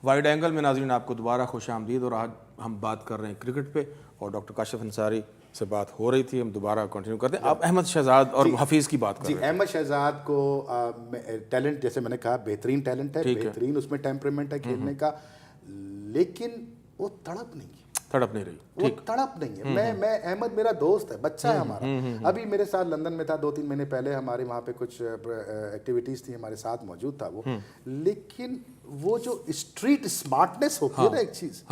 Wide angle میں ناظرین آپ کو دوبارہ خوش آمدید، اور آج ہم بات کر رہے ہیں کرکٹ پہ، اور ڈاکٹر کاشف انصاری سے بات ہو رہی تھی، ہم دوبارہ کنٹینیو کرتے ہیں۔ آپ احمد شہزاد اور حفیظ کی بات کر رہے ہیں۔ جی، احمد شہزاد کو ٹیلنٹ جیسے میں نے کہا بہترین ٹیلنٹ ہے، بہترین اس میں ٹیمپرمنٹ ہے کھیلنے کا، لیکن وہ تڑپ نہیں ہے، تڑپ نہیں رہی، وہ تڑپ نہیں ہے۔ میں احمد میرا دوست ہے، بچہ ہے ہمارا، ابھی میرے ساتھ لندن میں تھا 2-3 مہینے پہلے، ہمارے وہاں پہ کچھ ایکٹیویٹیز تھی، ہمارے ساتھ موجود تھا وہ، لیکن وہ جو اسٹریٹ اسمارٹنس ہوتی ہے نا ایک چیز،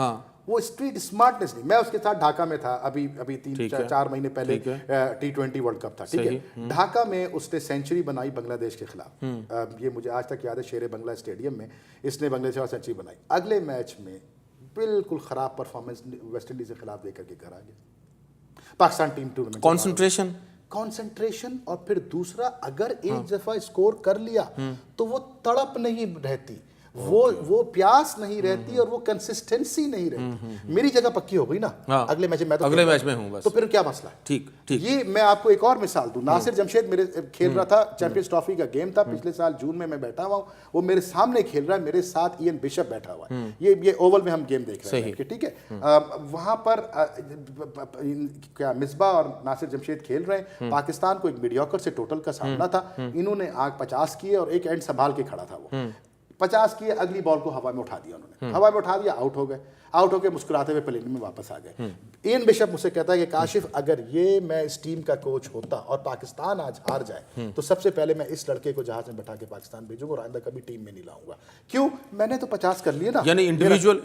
وہ اسٹریٹ اسمارٹنس نہیں۔ میں اس کے ساتھ ڈھاکہ میں تھا ابھی 3-4 مہینے پہلے، T20 ورلڈ کپ تھا، ٹھیک ہے، ڈھاکہ میں اس نے سینچری بنائی بنگلہ دیش کے خلاف، یہ مجھے آج تک یاد ہے، شیر بنگلہ اسٹیڈیم میں اس نے بنگلہ دیش اور سینچری بنائی۔ اگلے میچ میں بالکل خراب پرفارمنس ویسٹ انڈیز کے خلاف دے کر کے گھر آ گیا۔ پاکستان ٹیم ٹورنامنٹ کنسنٹریشن، اور پھر دوسرا اگر ایک دفعہ اسکور کر لیا تو وہ تڑپ نہیں رہتی، وہ پیاس نہیں رہتی، اور وہ کنسسٹنسی نہیں رہتی۔ میری جگہ پکی ہو گئی نا اگلے میچ میں ہوں، تو پھر کیا مسئلہ ہے؟ ٹھیک، یہ میں آپ کو ایک اور مثال دوں، ناصر جمشید میرے کھیل رہا تھا، چیمپئنز ٹرافی کا گیم تھا پچھلے سال جون میں بیٹھا ہوا ہوں، وہ میرے سامنے کھیل رہا ہے، میرے ساتھ ایئن بشپ بیٹھا ہوا ہے، یہ اوول میں ہم گیم دیکھ رہے ہیں، ٹھیک ہے، وہاں پر کیا مصباح اور ناصر جمشید کھیل رہے ہیں، پاکستان کو ایک میڈیوکر سے ٹوٹل کا سامنا تھا، انہوں نے 50 کیے اور ایک اینڈ سنبھال کے کھڑا تھا، وہ 50 کیے، اگلی بال کو ہوا میں اٹھا دیا انہوں نے، ہوا میں اٹھا دیا، آؤٹ ہو گئے، آؤٹ ہو کے مسکراتے ہوئے پلین میں واپس آ گئے۔ ایئن بشپ مجھ سے کہتا ہے کہ کاشف اگر یہ میں اس ٹیم کا کوچ ہوتا اور پاکستان آج ہار جائے تو سب سے پہلے میں اس لڑکے کو جہاز میں بٹھا کے پاکستان بھیجوں گا اور آئندہ کبھی ٹیم میں نہیں لاؤں گا۔ کیوں؟ میں نے تو 50 کر لیے نا، یعنی انڈیویجول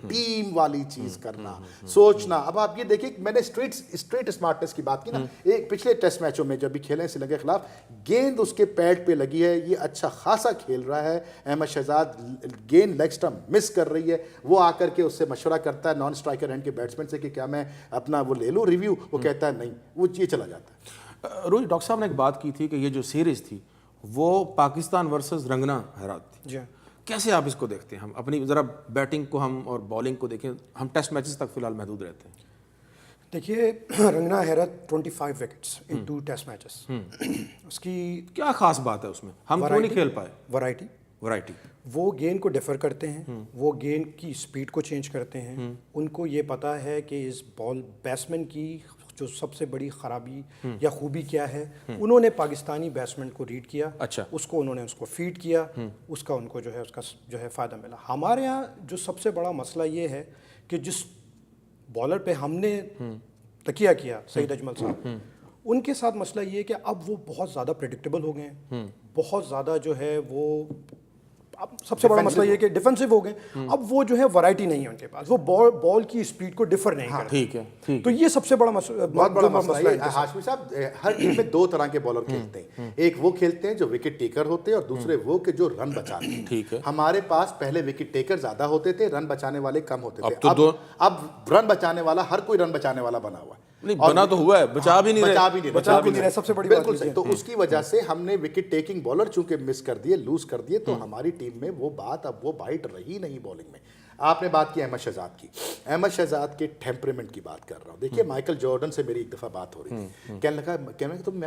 ٹیم والی چیز کرنا، سوچنا۔ اب آپ یہ دیکھیں، میں نے اسٹریٹ اسمارٹنس کی بات کی نا، ایک پچھلے ٹیسٹ میچوں میں جب بھی کھیلے سری لنکا کے خلاف، گیند اس کے پیڈ پہ لگی ہے، یہ اچھا خاصا کھیل رہا ہے، احمد شہزاد گیند لیگ اسٹمپ مس کر رہی ہے، وہ آ کر کے اس سے مشورہ کرتا ہے نان اسٹرائکر اینڈ کے بیٹسمین سے کہ کیا میں اپنا وہ لے لوں ریویو، وہ کہتا ہے نہیں، وہ یہ چلا جاتا ہے۔ روہی، ڈاکٹر صاحب نے ایک بات کی تھی کہ یہ جو سیریز تھی وہ پاکستان ورسز رنگنا ہیرات تھی، کیسے آپ اس کو دیکھتے ہیں؟ ہم اپنی ذرا بیٹنگ کو ہم اور بالنگ کو دیکھیں، ہم ٹیسٹ میچز تک فی الحال محدود رہتے ہیں۔ دیکھیے، رنگنا ہیرت 25 وکٹس ان 2 ٹیسٹ میچز، اس کی کیا خاص بات ہے اس میں؟ ہم کیوں نہیں کھیل پائے؟ ورائٹی، وہ گیند کو ڈیفر کرتے ہیں، وہ گیند کی سپیڈ کو چینج کرتے ہیں، ان کو یہ پتا ہے کہ اس بیٹسمین کی جو سب سے بڑی خرابی یا خوبی کیا ہے، انہوں نے پاکستانی بیٹسمین کو ریڈ کیا، اس کو انہوں نے اس کو فیڈ کیا، اس کا ان کو جو ہے اس کا جو ہے فائدہ ملا۔ ہمارے ہاں جو سب سے بڑا مسئلہ یہ ہے کہ جس بالر پہ ہم نے تکیہ کیا، سعید اجمل صاحب، ان کے ساتھ مسئلہ یہ ہے کہ اب وہ بہت زیادہ پریڈکٹیبل ہو گئے ہیں، بہت زیادہ جو ہے وہ، اب سب سے بڑا مسئلہ یہ کہ ڈیفنسو ہو گئے، اب وہ جو ہے ورائٹی نہیں ہے ان کے پاس، وہ بال کی اسپیڈ کو ڈیفر نہیں کرتے۔ ٹھیک ہے، تو یہ سب سے بڑا مسئلہ، بہت بڑا مسئلہ ہے ہاشمی صاحب۔ ہر ٹیم میں 2 طرح کے بالر کھیلتے ہیں، ایک وہ کھیلتے ہیں جو وکٹ ٹیکر ہوتے ہیں، اور دوسرے وہ کہ جو رن بچاتے ہیں۔ ٹھیک ہے، ہمارے پاس پہلے وکٹ ٹیکر زیادہ ہوتے تھے، رن بچانے والے کم ہوتے تھے، اب رن بچانے والا ہر کوئی رن بچانے والا بنا ہوا ہے، بنا تو ہوا ہے، بچا بھی نہیں رہے، سب سے بڑی بالکل صحیح۔ تو اس کی وجہ سے ہم نے وکٹ ٹیکنگ بالر چونکہ مس کر دیے، لوز کر دیے، تو ہماری ٹیم میں وہ بات اب وہ بائٹ رہی نہیں بالنگ میں۔ آپ نے بات کی احمد شہزاد کی، احمد شہزاد کے ٹیمپرمنٹ کی بات کر رہا ہوں۔ دیکھیے، مائیکل جارڈن سے میری ایک دفعہ بات ہو رہی تھی، کہنے لگا کہ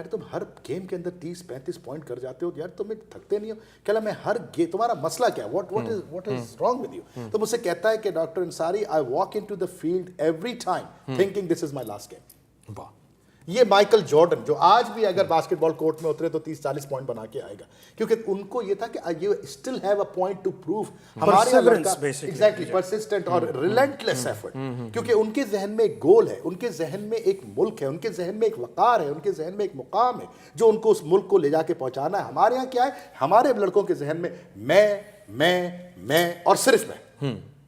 تم ہر گیم کے اندر 30-35 پوائنٹ کر جاتے ہو یار، تمہیں تھکتے نہیں ہو؟ کہلا میں ہر گیم، تمہارا مسئلہ کیا ہے، what is wrong with you؟ تو مجھ سے کہتا ہے کہ doctor Ansari, I walk into the field every time thinking this is my last game۔ یہ مائیکل جارڈن جو آج بھی اگر باسکٹ بال کورٹ میں اترے تو 30-40 پوائنٹ بنا کے آئے گا، کیونکہ ان کو یہ تھا کہ you still have a point to prove۔ ہمارے لڑکا ایگزیکٹلی پرسسٹنٹ اور ریلنٹلیس ایفرٹ، کیونکہ ان کے ذہن میں ایک گول ہے، ان کے ذہن میں ایک ملک ہے، ان کے ذہن میں ایک وقار ہے، ان کے ذہن میں ایک مقام ہے جو ان کو اس ملک کو لے جا کے پہنچانا ہے۔ ہمارے یہاں کیا ہے، ہمارے لڑکوں کے ذہن میں میں اور صرف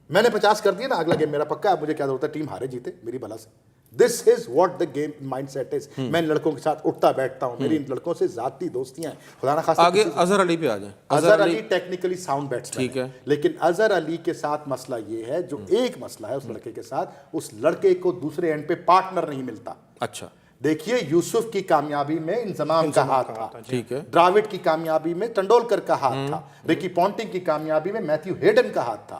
میں نے 50 کر دیا نا، اگلا گیم میرا پکا ہے، مجھے کیا ضرورت ہے ٹیم ہارے جیتے میری بھلا سے۔ This is what the game mindset is از۔ میں ان لڑکوں کے ساتھ اٹھتا بیٹھتا ہوں، میری ان لڑکوں سے ذاتی دوستیاں ہیں، خدا نہ خواستہ۔ آگے اظہر علی پہ آ جائیں۔ Azhar Ali technically sound batsman ہے، لیکن اظہر علی کے ساتھ مسئلہ یہ ہے، جو ایک مسئلہ ہے اس لڑکے کے ساتھ، اس لڑکے کو دوسرے اینڈ پہ پارٹنر نہیں ملتا۔ اچھا، دیکھیے، یوسف کی کامیابی میں انضمام کا ہاتھ تھا، ڈراوڈ کی کامیابی میں ٹنڈولکر کا ہاتھ تھا، رکی پونٹنگ کی کامیابی میں میتھیو ہیڈن کا ہاتھ تھا۔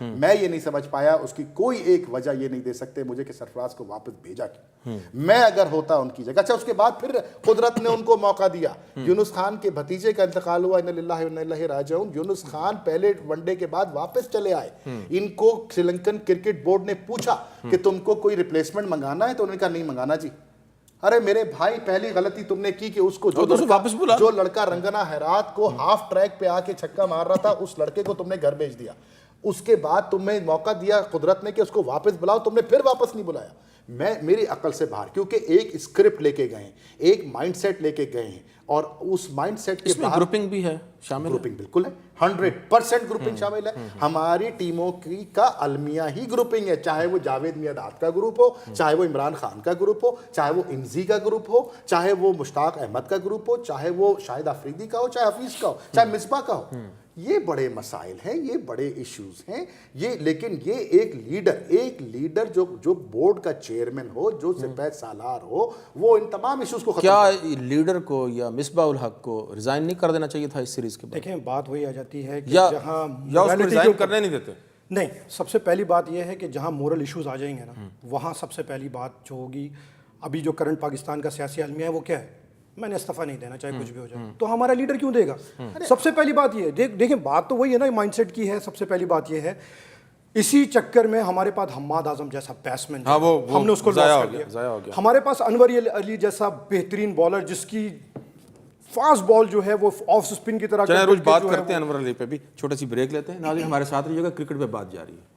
میں یہ نہیں سمجھ پایا. اس کی کوئی ایک وجہ یہ نہیں دے سکتے مجھے کہ سرفراز کو واپس بھیجا کیوں. میں اگر ہوتا ان کی جگہ. اچھا اس کے بعد پھر قدرت نے ان کو موقع دیا. یونس خان کے بھتیجے کا انتقال ہوا, انا للہ و انا الیہ راجعون. یونس خان پہلے ون ڈے کے بعد واپس چلے آئے. ان کو سری لنکن کرکٹ بورڈ نے پوچھا کہ تم کو کوئی ریپلیسمنٹ منگانا ہے, تو انہوں نے کہا نہیں منگانا جی. ارے میرے بھائی پہلی غلطی تم نے کی کہ اس کو جو لڑکا رنگنا ہیرات کو ہاف ٹریک پہ آ کے چھکا مار رہا تھا, اس لڑکے کو تم نے گھر بھیج دیا. اس کے بعد تمہیں موقع دیا قدرت نے کہ اس کو واپس بلاؤ, تم نے پھر واپس نہیں بلایا. میں میری عقل سے باہر, کیونکہ ایک اسکرپٹ لے کے گئے ہیں, ایک مائنڈ سیٹ لے کے گئے ہیں, اور اس مائنڈ سیٹ کے باہر گروپنگ بھی ہے شامل. گروپنگ بالکل ہے, 100% گروپنگ شامل ہے. ہماری ٹیموں کی کا المیہ ہی گروپنگ ہے, چاہے وہ جاوید میاں کا گروپ ہو, چاہے وہ عمران خان کا گروپ ہو, چاہے وہ انزی کا گروپ ہو, چاہے وہ مشتاق احمد کا گروپ ہو, چاہے وہ شاہد آفریدی کا ہو, چاہے حفیظ کا ہو, چاہے مصباح کا ہو. یہ بڑے مسائل ہیں, یہ بڑے ایشوز ہیں یہ. لیکن یہ ایک لیڈر جو بورڈ کا چیئرمین ہو, جو سپہ سالار ہو, وہ ان تمام ایشوز کو ختم کیا لیڈر کو یا مصباح الحق کو ریزائن نہیں کر دینا چاہیے تھا اس سیریز کے بعد؟ دیکھیں بات وہی آ جاتی ہے کہ یا جہاں اس کو ریزائن کرنے نہیں دیتے. نہیں, سب سے پہلی بات یہ ہے کہ جہاں مورل ایشوز آ جائیں گے نا, وہاں سب سے پہلی بات جو ہوگی, ابھی جو کرنٹ پاکستان کا سیاسی المیہ ہے وہ کیا ہے, میں نے استعفیٰ نہیں دینا چاہے کچھ بھی ہو جائے. تو ہمارا لیڈر کیوں دے گا؟ سب سے پہلی بات یہ ہے, دیکھیں بات تو وہی ہے نا, مائنڈ سیٹ کی ہے. سب سے پہلی بات یہ ہے, اسی چکر میں ہمارے پاس حماد اعظم جیسا بیٹسمین ہم نے اس کو لاس کر دیا. ہمارے پاس انور علی جیسا بہترین بالر جس کی فاسٹ بال جو ہے وہ آف سپن کی طرح. چلیں روز بات کرتے ہیں انور علی پہ بھی, چھوٹا سی بریک لیتے ہیں. ناظرین ہمارے ساتھ رہیے گا, کرکٹ پہ بات جاری ہے.